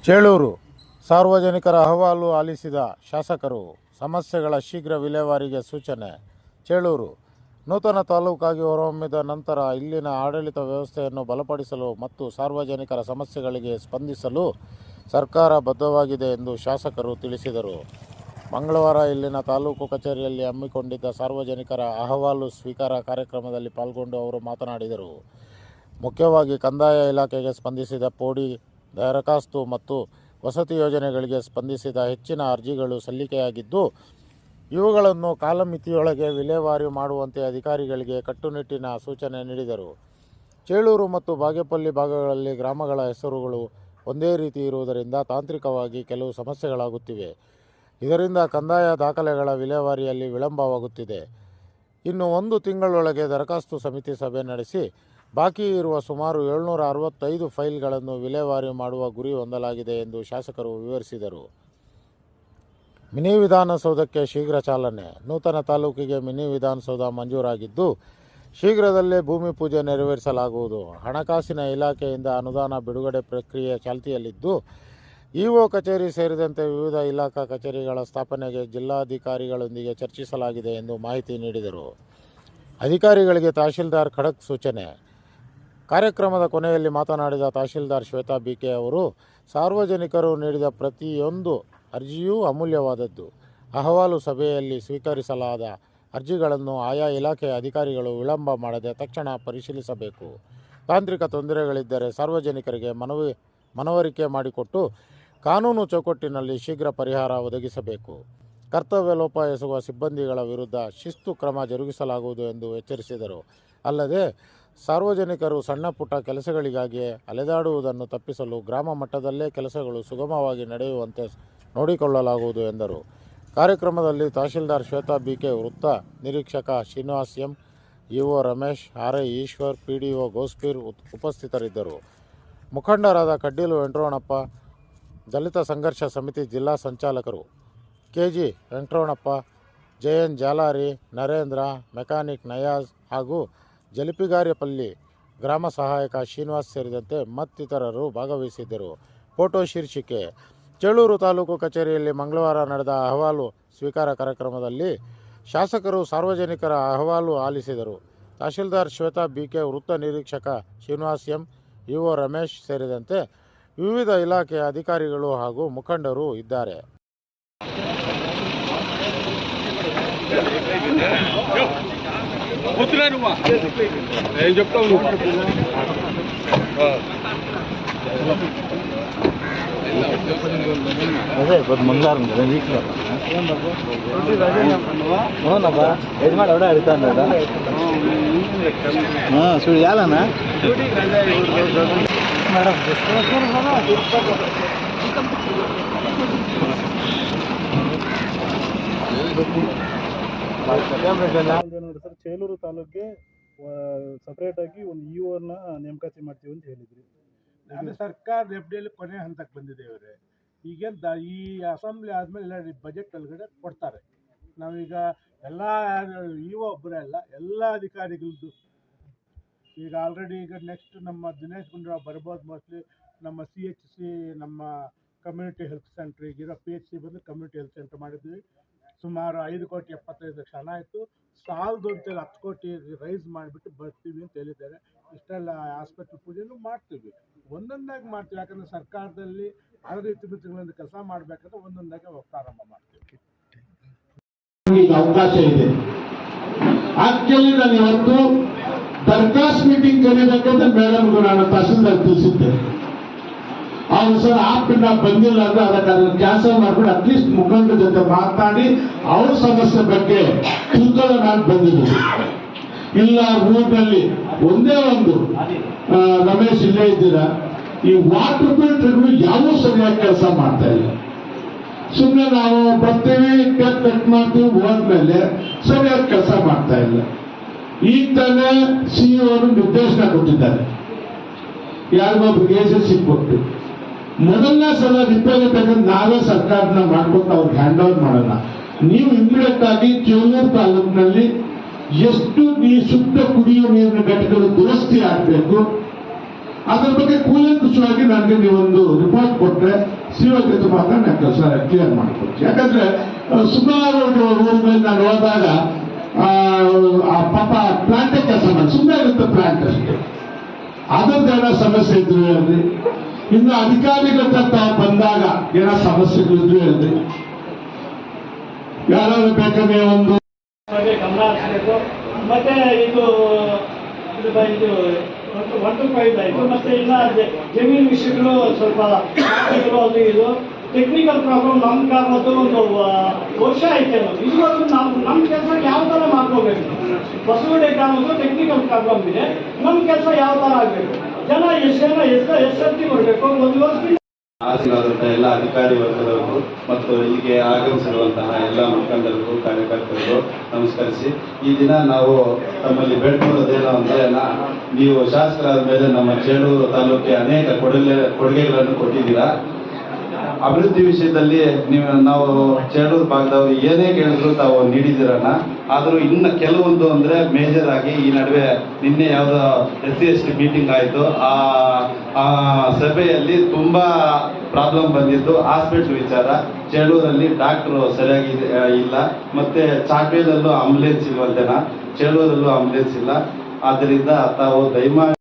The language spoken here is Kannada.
ಚೇಳೂರು ಸಾರ್ವಜನಿಕರ ಅಹವಾಲು ಆಲಿಸಿದ ಶಾಸಕರು, ಸಮಸ್ಯೆಗಳ ಶೀಘ್ರ ವಿಲೇವಾರಿಗೆ ಸೂಚನೆ. ಚೇಳೂರು ನೂತನ ತಾಲೂಕಾಗಿ ಹೊರಹೊಮ್ಮಿದ ನಂತರ ಇಲ್ಲಿನ ಆಡಳಿತ ವ್ಯವಸ್ಥೆಯನ್ನು ಬಲಪಡಿಸಲು ಮತ್ತು ಸಾರ್ವಜನಿಕರ ಸಮಸ್ಯೆಗಳಿಗೆ ಸ್ಪಂದಿಸಲು ಸರ್ಕಾರ ಬದ್ಧವಾಗಿದೆ ಎಂದು ಶಾಸಕರು ತಿಳಿಸಿದರು. ಮಂಗಳವಾರ ಇಲ್ಲಿನ ತಾಲೂಕು ಕಚೇರಿಯಲ್ಲಿ ಹಮ್ಮಿಕೊಂಡಿದ್ದ ಸಾರ್ವಜನಿಕರ ಅಹವಾಲು ಸ್ವೀಕಾರ ಕಾರ್ಯಕ್ರಮದಲ್ಲಿ ಪಾಲ್ಗೊಂಡು ಅವರು ಮಾತನಾಡಿದರು. ಮುಖ್ಯವಾಗಿ ಕಂದಾಯ ಇಲಾಖೆಗೆ ಸ್ಪಂದಿಸಿದ ಪೋಡಿ, ದರಖಾಸ್ತು ಮತ್ತು ವಸತಿ ಯೋಜನೆಗಳಿಗೆ ಸ್ಪಂದಿಸಿದ ಹೆಚ್ಚಿನ ಅರ್ಜಿಗಳು ಸಲ್ಲಿಕೆಯಾಗಿದ್ದು, ಇವುಗಳನ್ನು ಕಾಲಮಿತಿಯೊಳಗೆ ವಿಲೇವಾರಿ ಮಾಡುವಂತೆ ಅಧಿಕಾರಿಗಳಿಗೆ ಕಟ್ಟುನಿಟ್ಟಿನ ಸೂಚನೆ ನೀಡಿದರು. ಚೇಳೂರು ಮತ್ತು ಬಾಗೇಪಲ್ಲಿ ಭಾಗಗಳಲ್ಲಿ ಗ್ರಾಮಗಳ ಹೆಸರುಗಳು ಒಂದೇ ರೀತಿ ಇರುವುದರಿಂದ ತಾಂತ್ರಿಕವಾಗಿ ಕೆಲವು ಸಮಸ್ಯೆಗಳಾಗುತ್ತಿವೆ. ಇದರಿಂದ ಕಂದಾಯ ದಾಖಲೆಗಳ ವಿಲೇವಾರಿಯಲ್ಲಿ ವಿಳಂಬವಾಗುತ್ತಿದೆ. ಇನ್ನು 1 ತಿಂಗಳೊಳಗೆ ದರಖಾಸ್ತು ಸಮಿತಿ ಸಭೆ ನಡೆಸಿ ಬಾಕಿ ಇರುವ ಸುಮಾರು 765 ಫೈಲ್ಗಳನ್ನು ವಿಲೇವಾರಿ ಮಾಡುವ ಗುರಿ ಹೊಂದಲಾಗಿದೆ ಎಂದು ಶಾಸಕರು ವಿವರಿಸಿದರು. ಮಿನಿ ವಿಧಾನಸೌಧಕ್ಕೆ ಶೀಘ್ರ ಚಾಲನೆ. ನೂತನ ತಾಲೂಕಿಗೆ ಮಿನಿ ವಿಧಾನಸೌಧ ಮಂಜೂರಾಗಿದ್ದು, ಶೀಘ್ರದಲ್ಲೇ ಭೂಮಿ ಪೂಜೆ ನೆರವೇರಿಸಲಾಗುವುದು. ಹಣಕಾಸಿನ ಇಲಾಖೆಯಿಂದ ಅನುದಾನ ಬಿಡುಗಡೆ ಪ್ರಕ್ರಿಯೆ ಚಾಲ್ತಿಯಲ್ಲಿದ್ದು, ಇಒ ಕಚೇರಿ ಸೇರಿದಂತೆ ವಿವಿಧ ಇಲಾಖಾ ಕಚೇರಿಗಳ ಸ್ಥಾಪನೆಗೆ ಜಿಲ್ಲಾಧಿಕಾರಿಗಳೊಂದಿಗೆ ಚರ್ಚಿಸಲಾಗಿದೆ ಎಂದು ಮಾಹಿತಿ ನೀಡಿದರು. ಅಧಿಕಾರಿಗಳಿಗೆ ತಹಶೀಲ್ದಾರ್ ಖಡಕ್ ಸೂಚನೆ. ಕಾರ್ಯಕ್ರಮದ ಕೊನೆಯಲ್ಲಿ ಮಾತನಾಡಿದ ತಹಶೀಲ್ದಾರ್ ಶ್ವೇತಾ ಬಿಕೆ ಅವರು, ಸಾರ್ವಜನಿಕರು ನೀಡಿದ ಪ್ರತಿಯೊಂದು ಅರ್ಜಿಯೂ ಅಮೂಲ್ಯವಾದದ್ದು. ಅಹವಾಲು ಸಭೆಯಲ್ಲಿ ಸ್ವೀಕರಿಸಲಾದ ಅರ್ಜಿಗಳನ್ನು ಆಯಾ ಇಲಾಖೆಯ ಅಧಿಕಾರಿಗಳು ವಿಳಂಬ ಮಾಡದೆ ತಕ್ಷಣ ಪರಿಶೀಲಿಸಬೇಕು. ತಾಂತ್ರಿಕ ತೊಂದರೆಗಳಿದ್ದರೆ ಸಾರ್ವಜನಿಕರಿಗೆ ಮನವರಿಕೆ ಮಾಡಿಕೊಟ್ಟು ಕಾನೂನು ಚೌಕಟ್ಟಿನಲ್ಲಿ ಶೀಘ್ರ ಪರಿಹಾರ ಒದಗಿಸಬೇಕು. ಕರ್ತವ್ಯ ಲೋಪ ಎಸಗುವ ಸಿಬ್ಬಂದಿಗಳ ವಿರುದ್ಧ ಶಿಸ್ತು ಕ್ರಮ ಜರುಗಿಸಲಾಗುವುದು ಎಂದು ಎಚ್ಚರಿಸಿದರು. ಅಲ್ಲದೆ ಸಾರ್ವಜನಿಕರು ಸಣ್ಣ ಪುಟ್ಟ ಕೆಲಸಗಳಿಗಾಗಿ ಅಲೆದಾಡುವುದನ್ನು ತಪ್ಪಿಸಲು ಗ್ರಾಮ ಮಟ್ಟದಲ್ಲೇ ಕೆಲಸಗಳು ಸುಗಮವಾಗಿ ನಡೆಯುವಂತೆ ನೋಡಿಕೊಳ್ಳಲಾಗುವುದು ಎಂದರು. ಕಾರ್ಯಕ್ರಮದಲ್ಲಿ ತಹಶೀಲ್ದಾರ್ ಶ್ವೇತಾ ಬಿಕೆ, ವೃತ್ತ ನಿರೀಕ್ಷಕ Srinivas M, EO Ramesh, RI Eshwar, PDO Gouspeer ಉಪಸ್ಥಿತರಿದ್ದರು. ಮುಖಂಡರಾದ ಕಡ್ಡೀಲು ವೆಂಕಟರಮಣಪ್ಪ, ದಲಿತ ಸಂಘರ್ಷ ಸಮಿತಿ ಜಿಲ್ಲಾ ಸಂಚಾಲಕರು KG Venkataramanappa, JN Jalari, Narendra, mechanic Nayaz ಹಾಗೂ ಜಲಿಪಿಗಾರ್ಯಪಲ್ಲಿ ಗ್ರಾಮ ಸಹಾಯಕ ಶ್ರೀನಿವಾಸ್ ಸೇರಿದಂತೆ ಮತ್ತಿತರರು ಭಾಗವಹಿಸಿದ್ದರು. ಫೋಟೋ ಶೀರ್ಷಿಕೆ. ಚೇಳೂರು ತಾಲೂಕು ಕಚೇರಿಯಲ್ಲಿ ಮಂಗಳವಾರ ನಡೆದ ಅಹವಾಲು ಸ್ವೀಕಾರ ಕಾರ್ಯಕ್ರಮದಲ್ಲಿ ಶಾಸಕರು ಸಾರ್ವಜನಿಕರ ಅಹವಾಲು ಆಲಿಸಿದರು. ತಹಶೀಲ್ದಾರ್ ಶ್ವೇತಾ ಬಿಕೆ, ವೃತ್ತ ನಿರೀಕ್ಷಕ ಶ್ರೀನಿವಾಸ್ ಎಂ, ಇಒ ರಮೇಶ್ ಸೇರಿದಂತೆ ವಿವಿಧ ಇಲಾಖೆಯ ಅಧಿಕಾರಿಗಳು ಹಾಗೂ ಮುಖಂಡರು ಇದ್ದಾರೆ. ಸರ್, ಚೇಳೂರು ತಾಲೂಕಿಗೆ ಸಪರೇಟ್ ಆಗಿ ಒಂದು ಇಒನ ನೇಮಕಾತಿ ಮಾಡ್ತೀವಿ ಅಂತ ಹೇಳಿದ್ರಿ. ಅದು ಸರ್ಕಾರದ ಎಫ್ಡಿಯಲ್ಲಿ ಕೊನೆ ಹಂತಕ್ಕೆ ಬಂದಿದೆ. ಇವರೇ ಈಗೇನು ಈ ಅಸೆಂಬ್ಲಿ ಆದಮೇಲೆ ಎಲ್ಲ ಬಜೆಟ್ ಒಳಗಡೆ ಕೊಡ್ತಾರೆ. ನಾವೀಗ ಎಲ್ಲ ಇಒ ಒಬ್ಬರೇ ಅಲ್ಲ, ಎಲ್ಲ ಅಧಿಕಾರಿಗಳದ್ದು ಈಗ ಆಲ್ರೆಡಿ ಈಗ ನೆಕ್ಸ್ಟ್ ನಮ್ಮ ದಿನೇಶ್ ಗುಂಡೂರಾವ್ ಬರ್ಬೋದು. ಮೋಸ್ಟ್ಲಿ ನಮ್ಮ CHC, ನಮ್ಮ ಕಮ್ಯುನಿಟಿ ಹೆಲ್ತ್ ಸೆಂಟ್ರ್, ಈಗಿರೋ PHC ಬಂದು ಕಮ್ಯುನಿಟಿ ಹೆಲ್ತ್ ಸೆಂಟ್ರ್ ಮಾಡಿದ್ವಿ. ಸುಮಾರು 5,75,00,000 ಹಣ ಆಯಿತು. ಸಾಲದು ಅಂತೇಳಿ 10 ಕೋಟಿ ರೈಸ್ ಮಾಡಿಬಿಟ್ಟು ಬರ್ತೀವಿ ಅಂತ ಹೇಳಿದ್ದಾರೆ. ಇಷ್ಟೆಲ್ಲ ಆಸ್ಪತ್ರೆ ಪೂಜೆನೂ ಮಾಡ್ತೀವಿ, ಒಂದೊಂದಾಗಿ ಮಾಡ್ತೀವಿ. ಯಾಕಂದರೆ ಸರ್ಕಾರದಲ್ಲಿ 6 ತಿಂಗಳಿಂದ ಕೆಲಸ ಮಾಡಬೇಕಾದ್ರೆ ಒಂದೊಂದಾಗಿ ಪ್ರಾರಂಭ ಮಾಡ್ತೀವಿ. ಅವಕಾಶ ಇದೆ. ಆಕ್ಚುಲಿ ನಾನು ಇವತ್ತು ದರ್ಖಾಸ್ ಮೀಟಿಂಗ್ ಕರಿಬೇಕಂತ ಮೇಡಮ್ಗೂ ನಾನು ತಹಸೀಲ್ದಾರ್ ತಿಳಿಸಿದ್ದೆ. ಅವ್ರು ಸರ್ ಆಪಿನ ಬಂದಿಲ್ಲ ಅಂದ್ರೆ ಅದಕ್ಕೆ ಕ್ಯಾನ್ಸಲ್ ಮಾಡ್ಬಿಟ್ಟು ಅಟ್ಲೀಸ್ಟ್ ಮುಖಂಡರ ಜೊತೆ ಮಾತಾಡಿ ಅವ್ರ ಸಮಸ್ಯೆ ಬಗ್ಗೆ ತಿಳ್ಕೊಳ್ಳೋಣ ಅಂತ ಬಂದಿದ್ದೀವಿ. ಇಲ್ಲ ಊರಿನಲ್ಲಿ ಒಂದೇ ಒಂದು ರಮೇಶ್ ಇಲ್ಲೇ ಇದ್ದೀರಾ, ಈ ವಾಟರ್ ಫಿಲ್ಟರ್ಗಳು ಯಾವೂ ಸರಿಯಾಗಿ ಕೆಲಸ ಮಾಡ್ತಾ ಇಲ್ಲ. ಸುಮ್ಮನೆ ನಾವು ಬರ್ತೀವಿ, ಕಟ್ ಮಾಡ್ತೀವಿ, ಹೋದ್ಮೇಲೆ ಸರಿಯಾಗಿ ಕೆಲಸ ಮಾಡ್ತಾ ಇಲ್ಲ. ಈಗ ತಾನೇ CEO ಅವರು ನಿರ್ದೇಶನ ಕೊಟ್ಟಿದ್ದಾರೆ, ಯಾರಿಗೊಬ್ರಿಗೆ ಏಜೆನ್ಸಿ ಕೊಟ್ಟು ಮೊದಲನೇ ಸಲ ರಿಪೇರಿ ಬೇಕಂದ್ರೆ ನಾವೇ ಸರ್ಕಾರನ ಮಾಡ್ಕೊಟ್ಟು ಅವ್ರಿಗೆ ಹ್ಯಾಂಡ್ ಓವರ್ ಮಾಡೋಣ. ನೀವು ಇಮಿಡಿಯೇಟ್ ಆಗಿ ಚೇಳೂರು ತಾಲೂಕಿನಲ್ಲಿ ಎಷ್ಟು ಶುದ್ಧ ಕುಡಿಯುವ ನೀರಿನ ಘಟಕಗಳು ದುರಸ್ತಿ ಆಗಬೇಕು, ಅದರ ಬಗ್ಗೆ ಕೂಲಂಕುಷವಾಗಿ ನನಗೆ ನೀವೊಂದು ರಿಪೋರ್ಟ್ ಕೊಟ್ಟರೆ ಸಿಒ ಜೊತೆ ಮಾತ್ರ ನಾನು ಕೆಲಸ ಕ್ಲಿಯರ್ ಮಾಡ್ಕೊಡ್ತೀನಿ. ಯಾಕಂದ್ರೆ ಸುಮಾರು ಊರುಗಳಿಗೆ ನಾನು ಹೋದಾಗ ಆ ಪಾಪ ಪ್ಲಾಂಟೇ ಕೆಲಸ ಮಾಡಿ ಸುಮ್ಮನೆ ಇರುತ್ತೆ ಪ್ಲಾಂಟ್ ಅಷ್ಟೇ. ಅದರದ್ದೇನೋ ಸಮಸ್ಯೆ ಇದ್ರು ಹೇಳ್ರಿ, ಇನ್ನು ಅಧಿಕಾರಿಗಳ ತಾವು ಬಂದಾಗ ಏನೋ ಸಮಸ್ಯೆಗಳಿದ್ರು ಹೇಳ್ರಿ, ಯಾರಾದ್ರೂ ಬೇಕಾದ್ರೆ ಒಂದು ಗಮನ ಹರಿಸಬೇಕು. ಮತ್ತೆ ಇದು 1 to 5 ಆಯಿತು. ಮತ್ತೆ ಇನ್ನ ಜಮೀನು ವಿಷಯಗಳು ಸ್ವಲ್ಪ ಅದು ಇದು ಟೆಕ್ನಿಕಲ್ ಪ್ರಾಬ್ಲಮ್ ನಮ್ಮ ಕಾರಣದ್ದು ಒಂದು ವರ್ಷ ಐತೆ. ಇದುವರೆಗೂ ನಮ್ಮ ಕೆಲಸ ಯಾವ ಥರ ಮಾಡ್ಕೋಬೇಕು? ಹೊಸಗಡೆ ಕಾರಣದ್ದು ಟೆಕ್ನಿಕಲ್ ಪ್ರಾಬ್ಲಮ್ ಇದೆ. ನಮ್ಮ ಕೆಲಸ ಯಾವ ಥರ ಆಗಬೇಕು? ಜನ ಎಷ್ಟು ಬರಬೇಕು? ಒಂದು ವರ್ಷದಿಂದ ಆಸೀನರಾದಂತಹ ಎಲ್ಲ ಅಧಿಕಾರಿ ವರ್ಗದವರು ಮತ್ತು ಇಲ್ಲಿಗೆ ಆಗಮಿಸಿರುವಂತಹ ಎಲ್ಲ ಮುಖಂಡರಿಗೂ ಕಾರ್ಯಕರ್ತರಿಗೂ ನಮಸ್ಕರಿಸಿ, ಈ ದಿನ ನಾವು ತಮ್ಮಲ್ಲಿ ಬೇಡ್ಕೊಳ್ಳೋದೇನು ಅಂದರೆ, ನೀವು ಶಾಸಕರಾದ ಮೇಲೆ ನಮ್ಮ ಚೇಳೂರು ತಾಲೂಕಿಗೆ ಅನೇಕ ಕೊಡುಗೆಗಳನ್ನು ಕೊಟ್ಟಿದ್ದೀರಾ. ಅಭಿವೃದ್ಧಿ ವಿಷಯದಲ್ಲಿ ನಾವು ಚೇಳೂರು ಭಾಗದವರು ಏನೇ ಕೇಳಿದ್ರು ತಾವು ನೀಡಿದ್ದೀರಣ್ಣ. ಆದರೂ ಇನ್ನು ಕೆಲವೊಂದು ಅಂದರೆ ಮೇಜರ್ ಆಗಿ ಈ ನಡುವೆ ನಿನ್ನೆ ಯಾವುದೋ SC/ST ಮೀಟಿಂಗ್ ಆಯಿತು. ಆ ಸಭೆಯಲ್ಲಿ ತುಂಬ ಪ್ರಾಬ್ಲಮ್ ಬಂದಿದ್ದು ಹಾಸ್ಪಿಟ್ಲ್ ವಿಚಾರ. ಚೇಳೂರಲ್ಲಿ ಡಾಕ್ಟ್ರು ಸರಿಯಾಗಿ ಇಲ್ಲ, ಮತ್ತು ಚಾಕ್ವೇಲಲ್ಲೂ ಆಂಬುಲೆನ್ಸ್ ಇಲ್ವಂತೆನಾ, ಚೇಳೂರಲ್ಲೂ ಆಂಬುಲೆನ್ಸ್ ಇಲ್ಲ. ಆದ್ದರಿಂದ ತಾವು ದಯಮಾಡಿ